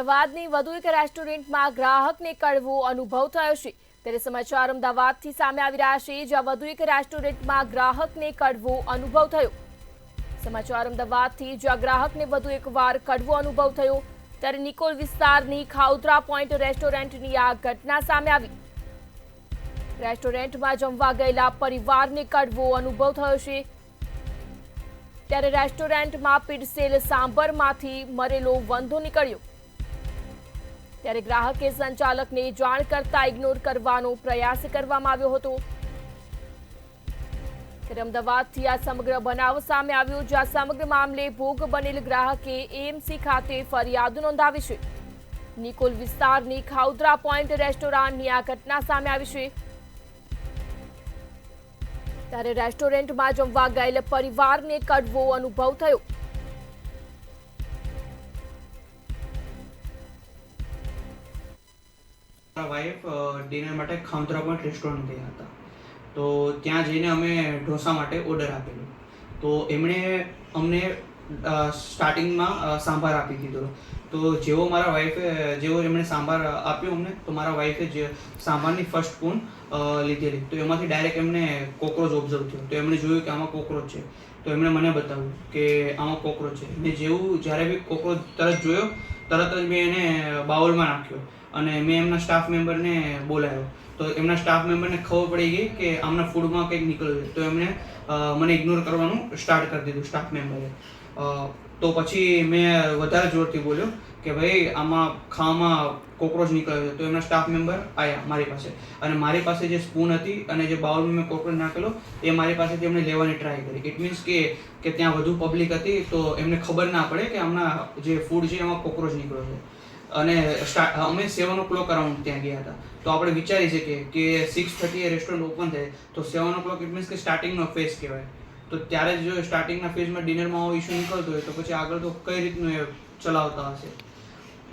અમદાવાદની વધુ એક રેસ્ટોરન્ટમાં ગ્રાહકને કડવો અનુભવ થયો છે। ત્યારે સમાચાર અમદાવાદથી સામે આવી રહ્યા છે, જ્યાં વધુ એક રેસ્ટોરન્ટમાં ગ્રાહકને કડવો અનુભવ થયો। સમાચાર અમદાવાદથી, જ્યાં ગ્રાહકને વધુ એકવાર કડવો અનુભવ થયો, ત્યારે નિકોલ વિસ્તારની ખાઉધરા પોઈન્ટ રેસ્ટોરન્ટની આ ઘટના સામે આવી। રેસ્ટોરન્ટમાં જમવા ગયેલા પરિવારને કડવો અનુભવ થયો છે। ત્યારે રેસ્ટોરન્ટમાં પીરસેલ સાંભરમાંથી મરેલો વંદો નીકળ્યો। ત્યારે ગ્રાહકે સંચાલકને જાણ કરતા ઇગ્નોર કરવાનો પ્રયાસ કરવામાં આવ્યો હતો। ત્યારે અમદાવાદથી આ સમગ્ર બનાવ સામે આવ્યો, જ્યાં સમગ્ર મામલે ભોગ બનેલ ગ્રાહકે એએમસી ખાતે ફરિયાદ નોંધાવી છે। નિકોલ વિસ્તારની ખાઉધરા પોઈન્ટ રેસ્ટોરન્ટની આ ઘટના સામે આવી છે। ત્યારે રેસ્ટોરન્ટમાં જમવા ગયેલ પરિવારને કડવો અનુભવ થયો। વાઇફ ડિનર માટે ખાઉધરા પોઈન્ટ રેસ્ટોરન્ટ ગયા હતા, તો ત્યાં જઈને અમે ઢોસા માટે ઓર્ડર આપેલો। તો એમણે અમને સ્ટાર્ટિંગમાં સાંભાર આપી દીધો। તો જેવો મારા વાઈફે એમણે સાંભાર આપ્યો અમને, તો મારા વાઈફે જે સાંભારની ફર્સ્ટ સ્પૂન લીધેલી, તો એમાંથી ડાયરેક્ટ એમને કોકરોચ ઓબ્ઝર્વ થયો। તો એમણે જોયું કે આમાં કોકરોચ છે, તો એમણે મને બતાવ્યું કે આમાં કોકરોચ છે। મેં જ્યારે બી કોકરોચ તરત જોયો, તરત જ મેં એને બાઉલમાં નાખ્યો અને મેં એમના સ્ટાફ મેમ્બરને બોલાવ્યો। તો એમના સ્ટાફ મેમ્બરને ખબર પડી ગઈ કે આમના ફૂડમાં કંઈક નીકળ્યું છે, તો એમણે મને ઇગ્નોર કરવાનું સ્ટાર્ટ કરી દીધું સ્ટાફ મેમ્બરે। તો પછી મેં વધારે જોરથી બોલ્યો કે ભાઈ આમાં ખાવામાં કોકરોચ નીકળ્યો છે। તો એમના સ્ટાફ મેમ્બર આવ્યા મારી પાસે, અને મારી પાસે જે સ્પૂન હતી અને જે બાઉલમાં મેં કોકરોચ નાખેલો એ મારી પાસેથી એમણે લેવાની ટ્રાય કરી। ઇટ મીન્સ કે ત્યાં વધુ પબ્લિક હતી, તો એમને ખબર ના પડે કે આમના જે ફૂડ છે એમાં કોકરોચ નીકળ્યો છે। અને અમે 7 o'clock અરાઉન્ડ ત્યાં ગયા હતા। તો આપણે વિચારી શકીએ કે 6:30 એ રેસ્ટોરન્ટ ઓપન થાય, તો 7 o'clock ઇટ મીન્સ કે સ્ટાર્ટિંગનો ફેઝ કહેવાય। તો ત્યારે જો સ્ટાર્ટિંગના ફેઝમાં ડિનરમાં આવો ઇશ્યુ નીકળતો હોય, તો પછી આગળ તો કઈ રીતનું એ ચલાવતા હશે।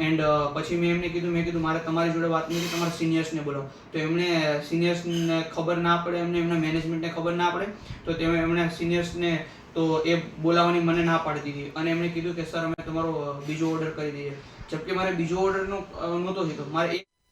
એન્ડ પછી મેં એમને કીધું મારે તમારી જોડે વાત નથી, તમારા સિનિયર્સને બોલાવો। તો એમણે સિનિયર્સને ખબર ના પડે, એમના મેનેજમેન્ટને ખબર ના પડે, તો એમણે સિનિયર્સને તો એ બોલાવવાની મને ના પાડી દીધી, અને એમણે કીધું કે સર અમે તમારો બીજો ઓર્ડર કરી દઈએ। જબકે મારે બીજો ઓર્ડર નહોતો થતો, મારે